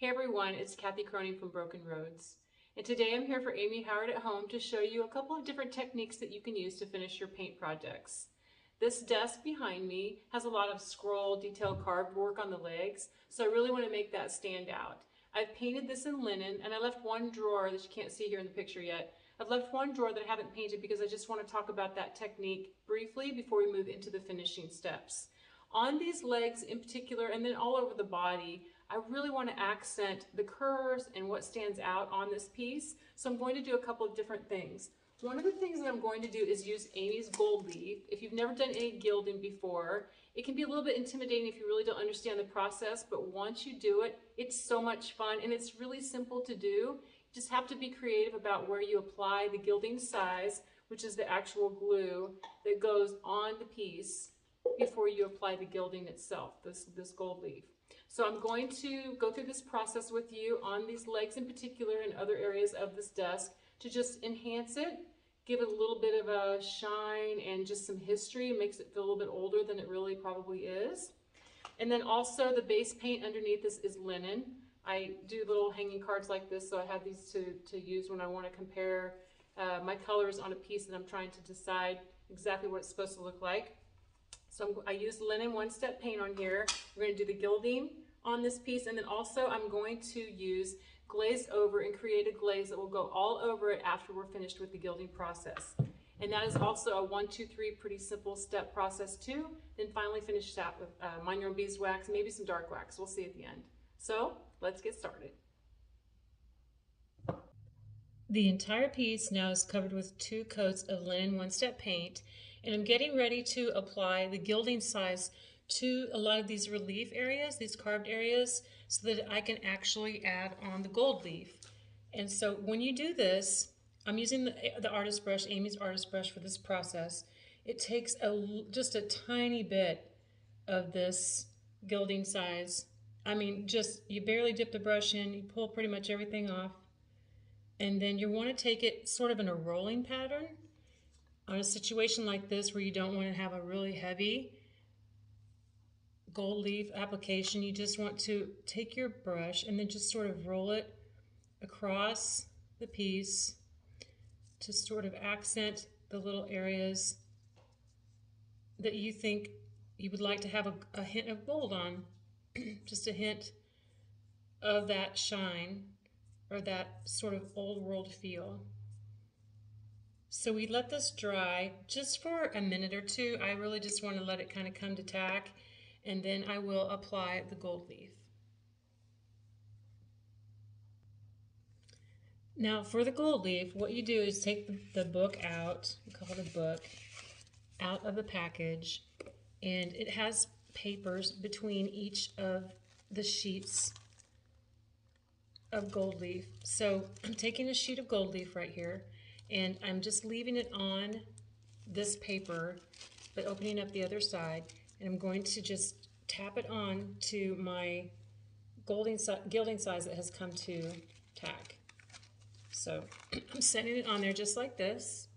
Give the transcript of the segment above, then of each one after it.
Hey everyone, it's Kathy Cronin from Broaken Roads. And today I'm here for Amy Howard at Home to show you a couple of different techniques that you can use to finish your paint projects. This desk behind me has a lot of scroll detail carved work on the legs, so I really want to make that stand out. I've painted this in linen, and I left one drawer that you can't see here in the picture yet. I've left one drawer that I haven't painted because I just want to talk about that technique briefly before we move into the finishing steps. On these legs in particular, and then all over the body, I really want to accent the curves and what stands out on this piece. So I'm going to do a couple of different things. One of the things that I'm going to do is use Amy's gold leaf. If you've never done any gilding before, it can be a little bit intimidating if you really don't understand the process, but once you do it, it's so much fun and it's really simple to do. You just have to be creative about where you apply the Gilding Size, which is the actual glue that goes on the piece before you apply the gilding itself, this gold leaf. So I'm going to go through this process with you on these legs in particular and other areas of this desk to just enhance it, give it a little bit of a shine and just some history. It makes it feel a little bit older than it really probably is. And then also the base paint underneath this is linen. I do little hanging cards like this, so I have these to use when I want to compare my colors on a piece that I'm trying to decide exactly what it's supposed to look like. So I used linen one-step paint on here. We're going to do the gilding on this piece, and then also I'm going to use Glazed Over and create a glaze that will go all over it after we're finished with the gilding process. And that is also a 1, 2, 3 pretty simple step process too. Then finally finish that with mind your own beeswax, maybe some dark wax. We'll see at the end. So let's get started. The entire piece now is covered with 2 coats of linen one-step paint, and I'm getting ready to apply the Gilding Size to a lot of these relief areas, these carved areas, so that I can actually add on the gold leaf. And so when you do this, I'm using the artist brush, Amy's artist brush for this process. It takes just a tiny bit of this Gilding Size. I mean, just you barely dip the brush in, you pull pretty much everything off. And then you want to take it sort of in a rolling pattern. On a situation like this where you don't want to have a really heavy gold leaf application, you just want to take your brush and then just sort of roll it across the piece to sort of accent the little areas that you think you would like to have a hint of gold on. Just a hint of that shine or that sort of old world feel. So we let this dry just for a minute or two. I really just want to let it kind of come to tack, and then I will apply the gold leaf. Now for the gold leaf, what you do is take the book out, we call it a book, out of the package, and it has papers between each of the sheets of gold leaf. So I'm taking a sheet of gold leaf right here, and I'm just leaving it on this paper, but opening up the other side, and I'm going to just tap it on to my Gilding Size that has come to tack. So I'm setting it on there just like this.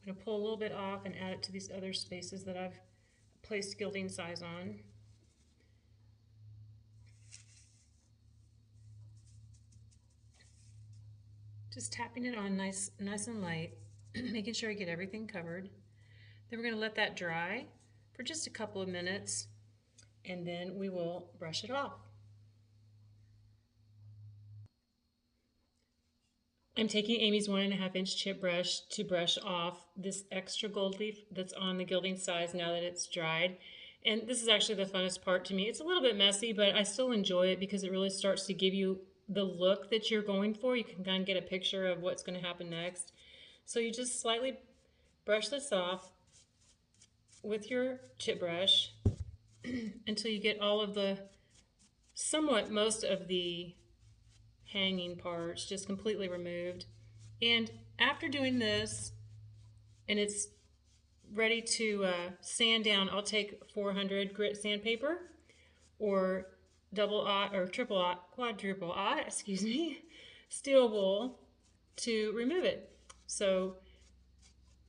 I'm going to pull a little bit off and add it to these other spaces that I've placed Gilding Size on. Just tapping it on nice and light, making sure I get everything covered. Then we're going to let that dry for just a couple of minutes, and then we will brush it off. I'm taking Amy's 1.5-inch chip brush to brush off this extra gold leaf that's on the Gilding Size now that it's dried. And this is actually the funnest part to me. It's a little bit messy, but I still enjoy it because it really starts to give you the look that you're going for. You can kind of get a picture of what's going to happen next. So you just slightly brush this off with your chip brush until you get all of the, most of the hanging parts just completely removed. And after doing this, and it's ready to sand down, I'll take 400 grit sandpaper or quadruple aught, excuse me, steel wool to remove it. So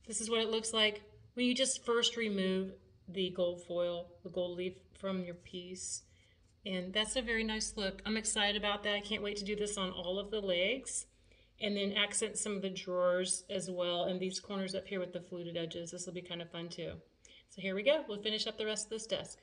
this is what it looks like when you just first remove the gold foil, the gold leaf from your piece. And that's a very nice look. I'm excited about that. I can't wait to do this on all of the legs. And then accent some of the drawers as well, and these corners up here with the fluted edges. This will be kind of fun too. So here we go. We'll finish up the rest of this desk.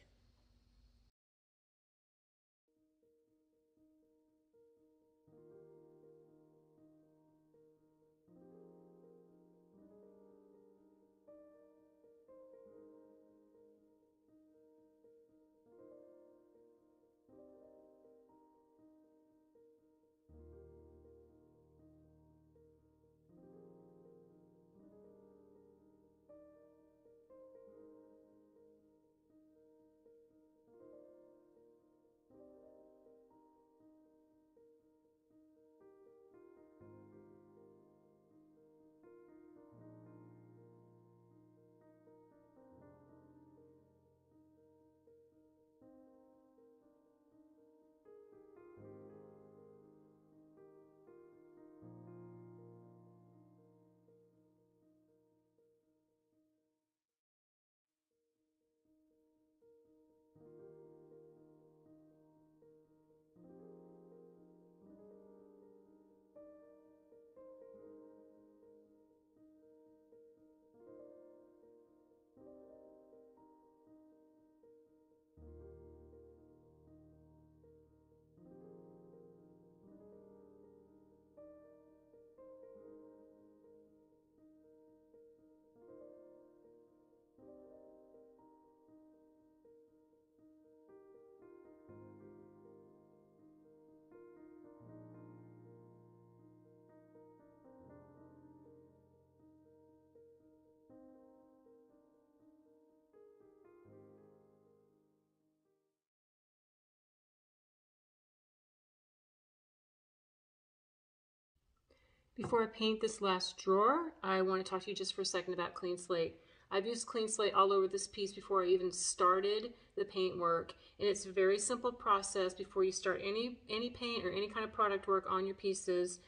Before I paint this last drawer, I want to talk to you just for a second about Clean Slate. I've used Clean Slate all over this piece before I even started the paint work, and it's a very simple process before you start any paint or any kind of product work on your pieces.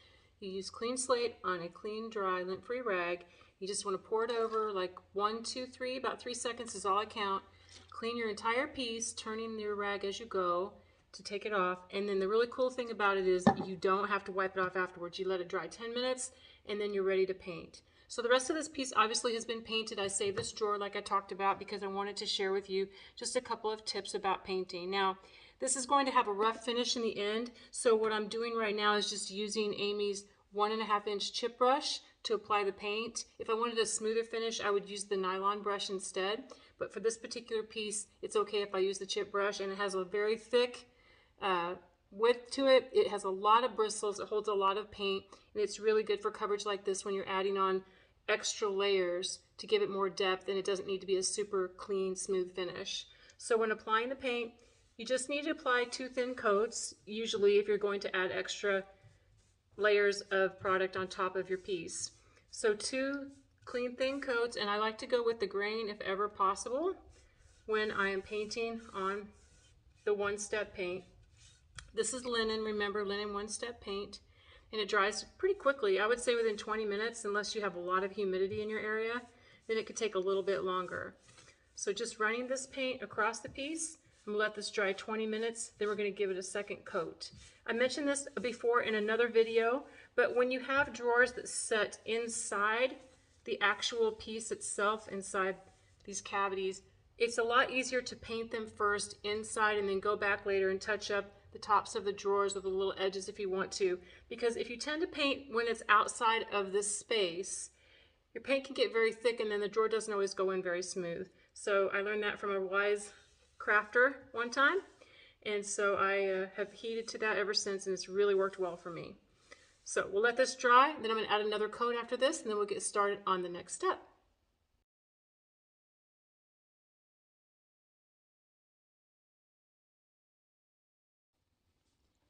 You use Clean Slate on a clean, dry, lint-free rag. You just want to pour it over like 1, 2, 3, about 3 seconds is all I count. Clean your entire piece, turning your rag as you go to take it off. And then the really cool thing about it is you don't have to wipe it off afterwards. You let it dry 10 minutes and then you're ready to paint. So the rest of this piece obviously has been painted. I saved this drawer like I talked about because I wanted to share with you just a couple of tips about painting. Now, this is going to have a rough finish in the end. So what I'm doing right now is just using Amy's 1.5 inch chip brush to apply the paint. If I wanted a smoother finish, I would use the nylon brush instead. But for this particular piece, it's okay if I use the chip brush, and it has a very thick width to it. It has a lot of bristles, it holds a lot of paint, and it's really good for coverage like this when you're adding on extra layers to give it more depth, and it doesn't need to be a super clean, smooth finish. So when applying the paint, you just need to apply 2 thin coats, usually if you're going to add extra layers of product on top of your piece. So 2 clean thin coats, and I like to go with the grain if ever possible when I am painting on the one-step paint. This is linen, remember, linen one-step paint, and it dries pretty quickly. I would say within 20 minutes, unless you have a lot of humidity in your area, then it could take a little bit longer. So just running this paint across the piece, I'm gonna let this dry 20 minutes, then we're gonna give it a second coat. I mentioned this before in another video, but when you have drawers that set inside the actual piece itself, inside these cavities, it's a lot easier to paint them first inside and then go back later and touch up the tops of the drawers with the little edges if you want to. Because if you tend to paint when it's outside of this space, your paint can get very thick and then the drawer doesn't always go in very smooth. So I learned that from a wise crafter one time, and so I have heeded to that ever since, and it's really worked well for me. So we'll let this dry, then I'm going to add another coat after this, and then we'll get started on the next step.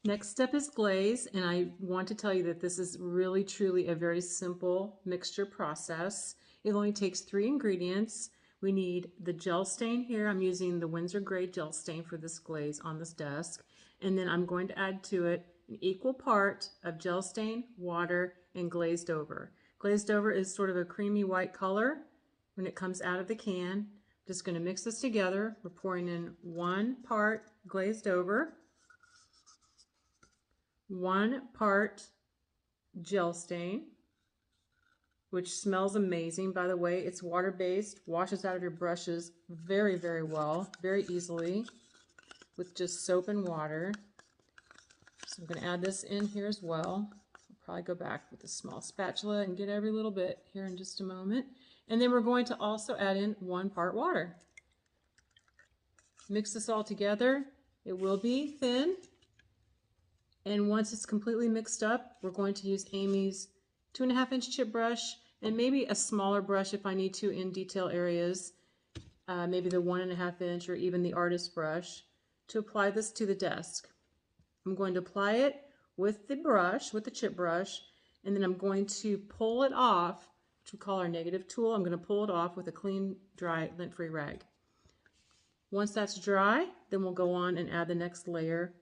Next step is glaze, and I want to tell you that this is really truly a very simple mixture process. It only takes 3 ingredients. We need the gel stain here. I'm using the Windsor Gray gel stain for this glaze on this desk. And then I'm going to add to it an equal part of gel stain, water, and glazed over. Glazed over is sort of a creamy white color when it comes out of the can. Just going to mix this together. We're pouring in 1 part glazed over. 1 part gel stain, which smells amazing, by the way. It's water-based, washes out of your brushes very, very well, very easily with just soap and water. So I'm going to add this in here as well. I'll probably go back with a small spatula and get every little bit here in just a moment. And then we're going to also add in 1 part water. Mix this all together. It will be thin. And once it's completely mixed up, we're going to use Amy's 2.5-inch chip brush and maybe a smaller brush if I need to in detail areas, maybe the 1.5-inch or even the artist brush, to apply this to the desk. I'm going to apply it with the brush, with the chip brush, and then I'm going to pull it off, which we call our negative tool. I'm going to pull it off with a clean, dry, lint-free rag. Once that's dry, then we'll go on and add the next layer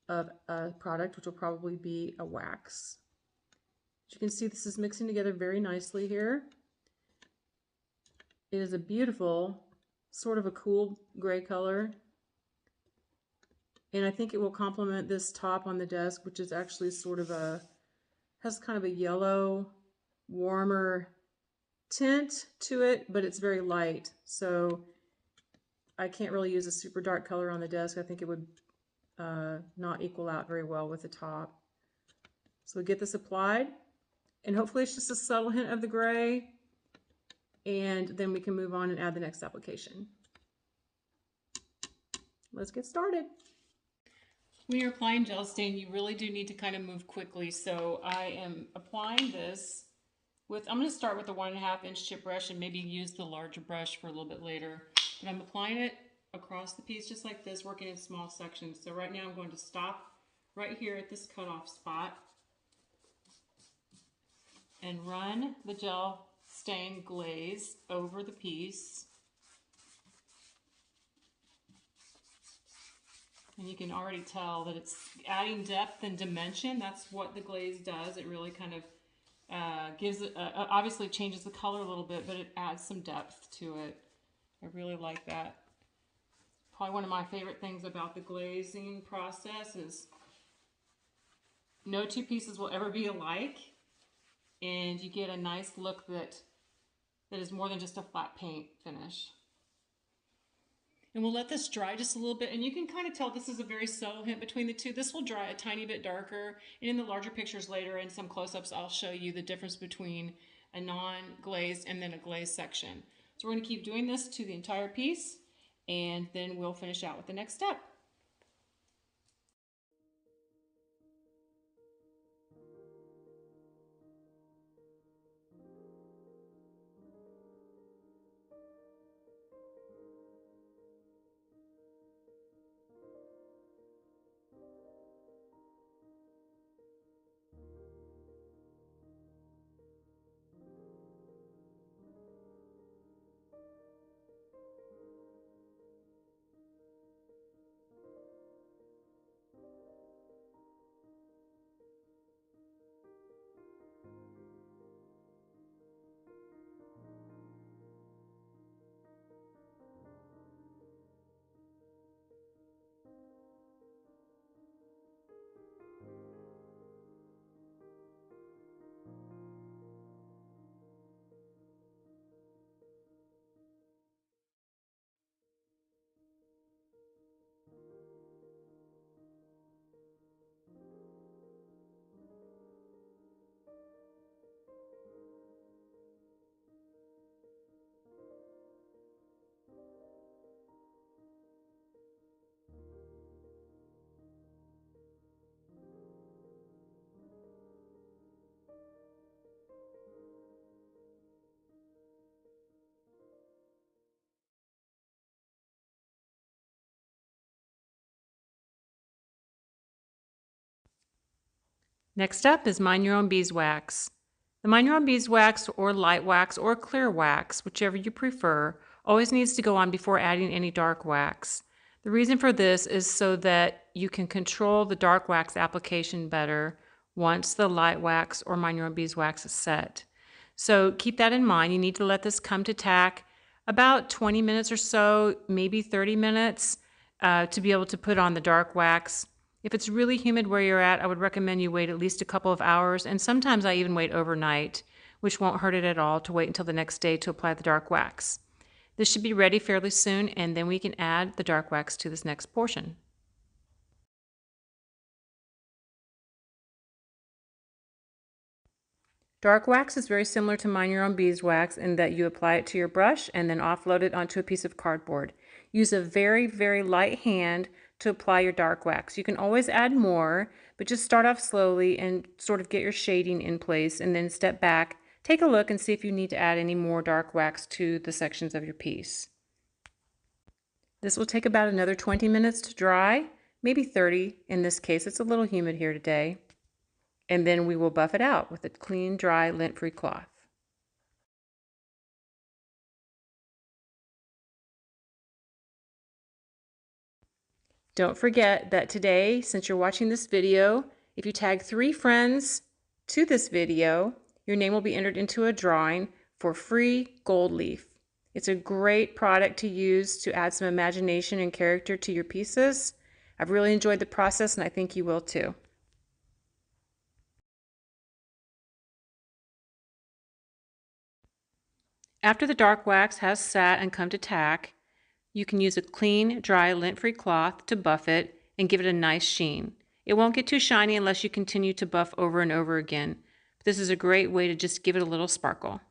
of a product, which will probably be a wax. As you can see, this is mixing together very nicely here. It is a beautiful, sort of a cool gray color. And I think it will complement this top on the desk, which is actually sort of has kind of a yellow, warmer tint to it, but it's very light. So I can't really use a super dark color on the desk. I think it would not equal out very well with the top. So we get this applied, and hopefully it's just a subtle hint of the gray, and then we can move on and add the next application. Let's get started. When you're applying gel stain, you really do need to kind of move quickly. So I am applying this with, I'm going to start with the 1.5-inch chip brush and maybe use the larger brush for a little bit later. And I'm applying it across the piece just like this, working in small sections. So right now I'm going to stop right here at this cutoff spot and run the gel stain glaze over the piece. And you can already tell that it's adding depth and dimension. That's what the glaze does. It really kind of gives it, obviously changes the color a little bit, but it adds some depth to it. I really like that. Probably one of my favorite things about the glazing process is no 2 pieces will ever be alike, and you get a nice look that is more than just a flat paint finish. And we'll let this dry just a little bit, and you can kind of tell this is a very subtle hint between the two. This will dry a tiny bit darker, and in the larger pictures later, in some close-ups, I'll show you the difference between a non-glazed and then a glazed section. So we're going to keep doing this to the entire piece, and then we'll finish out with the next step. Next up is Mind Your Own Beeswax. The Mind Your Own Beeswax or light wax or clear wax, whichever you prefer, always needs to go on before adding any dark wax. The reason for this is so that you can control the dark wax application better once the light wax or Mind Your Own Beeswax is set. So keep that in mind. You need to let this come to tack about 20 minutes or so, maybe 30 minutes, to be able to put on the dark wax If it's really humid where you're at, I would recommend you wait at least a couple of hours, and sometimes I even wait overnight, which won't hurt it at all to wait until the next day to apply the dark wax. This should be ready fairly soon, and then we can add the dark wax to this next portion. Dark wax is very similar to Mine Your Own Beeswax in that you apply it to your brush and then offload it onto a piece of cardboard. Use a very, very light hand to apply your dark wax. You can always add more, but just start off slowly and sort of get your shading in place and then step back, take a look and see if you need to add any more dark wax to the sections of your piece. This will take about another 20 minutes to dry, maybe 30 in this case. It's a little humid here today. And then we will buff it out with a clean, dry, lint-free cloth. Don't forget that today, since you're watching this video, if you tag 3 friends to this video, your name will be entered into a drawing for free gold leaf. It's a great product to use to add some imagination and character to your pieces. I've really enjoyed the process and I think you will too. After the dark wax has sat and come to tack, you can use a clean, dry, lint-free cloth to buff it and give it a nice sheen. It won't get too shiny unless you continue to buff over and over again. But this is a great way to just give it a little sparkle.